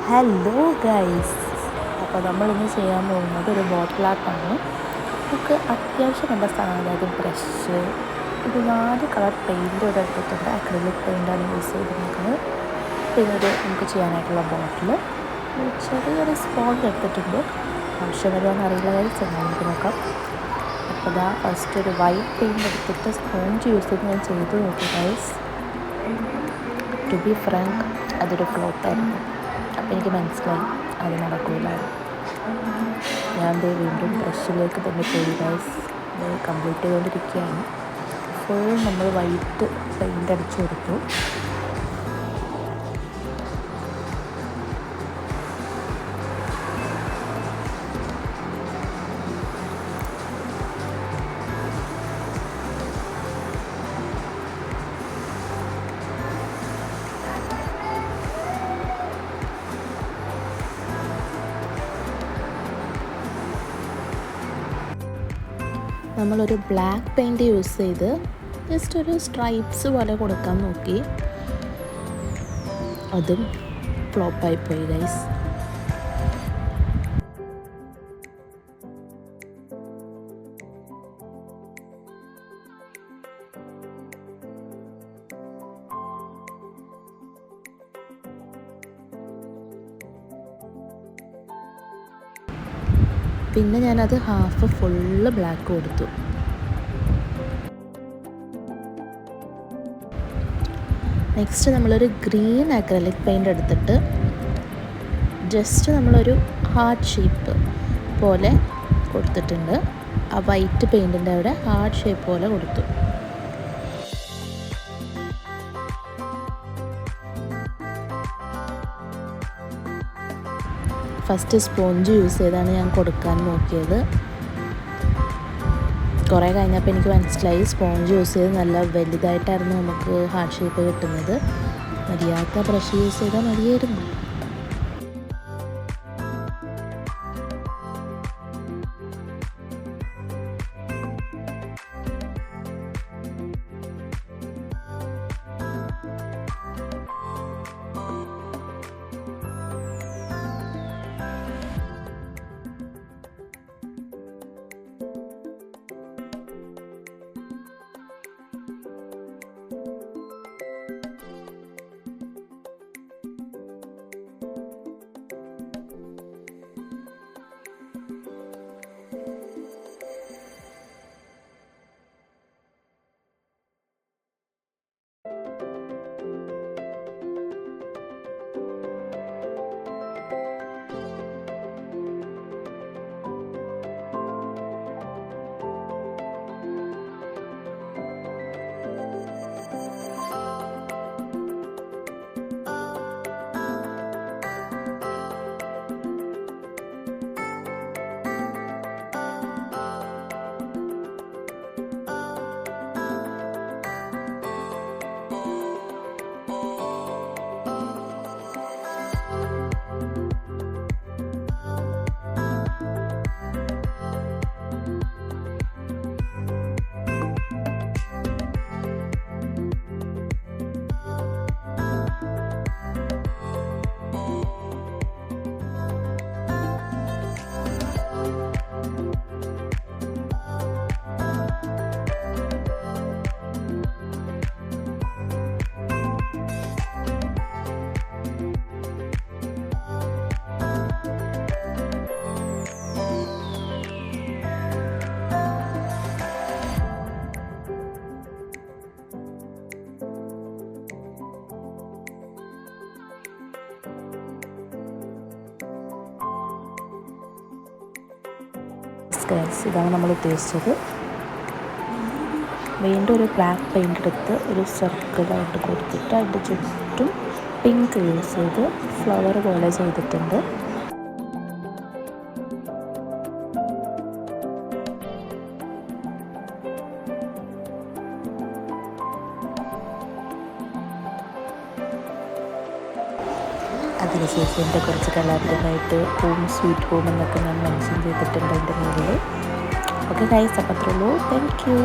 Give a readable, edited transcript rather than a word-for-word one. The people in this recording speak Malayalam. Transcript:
ഹലോ ഗൈസ്, അപ്പോൾ നമ്മളിന്ന് ചെയ്യാൻ പോകുന്നത് ഒരു ബോട്ടിൽ ആർട്ടാണ്. നമുക്ക് അത്യാവശ്യം വേണ്ട സാധനം, അതായത് ബ്രഷ്, ഒരു 4 കളർ പെയിൻറ്റ് ഇവിടെ എടുത്തിട്ടുണ്ട്. അക്രിലിക് പെയിൻ്റാണ് യൂസ് ചെയ്തിരിക്കുന്നത്. പിന്നെ നമുക്ക് ചെയ്യാനായിട്ടുള്ള ബോട്ടിൽ, ചെറിയൊരു സ്പോഞ്ച് എടുത്തിട്ടുണ്ട്. ആവശ്യം വരുവാന്ന് അറിയില്ല ഗൈസ്, എന്നാൽ നമുക്ക് നോക്കാം. അപ്പോൾ ഇതാ ഫസ്റ്റ് ഒരു വൈറ്റ് പെയിൻറ്റ് എടുത്തിട്ട് സ്പോഞ്ച് യൂസ് ചെയ്ത് ഞാൻ ചെയ്ത് നോക്കി ഗൈസ്. ടു ബി ഫ്രാങ്ക്, അതൊരു ഫ്ലോപ്പായിരുന്നു. അപ്പോൾ എനിക്ക് മനസ്സിലായി അത് നടക്കില്ലായിരുന്നു. ഞാൻ വീണ്ടും ബ്രഷിലേക്ക് തന്നെ പോയി ഗൈസ്. കംപ്ലീറ്റ് ചെയ്തുകൊണ്ടിരിക്കുകയാണ്. ഫുൾ നമ്മൾ വൈറ്റ് പെയിൻ്റ് അടിച്ചു കൊടുത്തു. നമ്മളൊരു ബ്ലാക്ക് പെയിൻറ്റ് യൂസ് ചെയ്ത് ജസ്റ്റ് ഒരു സ്ട്രൈപ്സ് പോലെ കൊടുക്കാൻ നോക്കി. അതും ഫ്ലോപ്പായിപ്പോയി ഗൈസ്. പിന്നെ ഞാനത് ഹാഫ് ഫുള്ള് ബ്ലാക്ക് കൊടുത്തു. നെക്സ്റ്റ് നമ്മളൊരു ഗ്രീൻ അക്രലിക് പെയിൻ്റ് എടുത്തിട്ട് ജസ്റ്റ് നമ്മളൊരു ഹാർട്ട് ഷേപ്പ് പോലെ കൊടുത്തിട്ടുണ്ട്. ആ വൈറ്റ് പെയിൻറ്റിൻ്റെ അവിടെ ഹാർട്ട് ഷേപ്പ് പോലെ കൊടുത്തു. ഫസ്റ്റ് സ്പോഞ്ച് യൂസ് ചെയ്താണ് ഞാൻ കൊടുക്കാൻ നോക്കിയത്. കുറേ കഴിഞ്ഞപ്പോൾ എനിക്ക് മനസ്സിലായി സ്പോഞ്ച് യൂസ് ചെയ്ത് നല്ല വലുതായിട്ടായിരുന്നു നമുക്ക് ഹാർട്ട് ഷേപ്പ് കിട്ടുന്നത്. മര്യാദ ബ്രഷ് യൂസ് ചെയ്താൽ മതിയായിരുന്നു. ഇതാണ് നമ്മൾ ഉദ്ദേശിച്ചത്. വീണ്ടും ഒരു ബ്ലാക്ക് പെയിൻ്റ് എടുത്ത് ഒരു സർക്കിളായിട്ട് കൊടുത്തിട്ട് അതിൻ്റെ ചുറ്റും പിങ്ക് യൂസ് ചെയ്ത് ഫ്ലവർ പോലെ ചെയ്തിട്ടുണ്ട്. അതിനുശേഷം എൻ്റെ കുറച്ച് കലാപരമായിട്ട് ഹോം സ്വീറ്റ് ഹോം എന്നൊക്കെ ഞാൻ മെൻഷൻ ചെയ്തിട്ടുണ്ട് എൻ്റെ മുകളിൽ. ഓക്കെ ഗൈസ്, അപ്പോൾ അത്രേ ഉള്ളൂ. Thank you.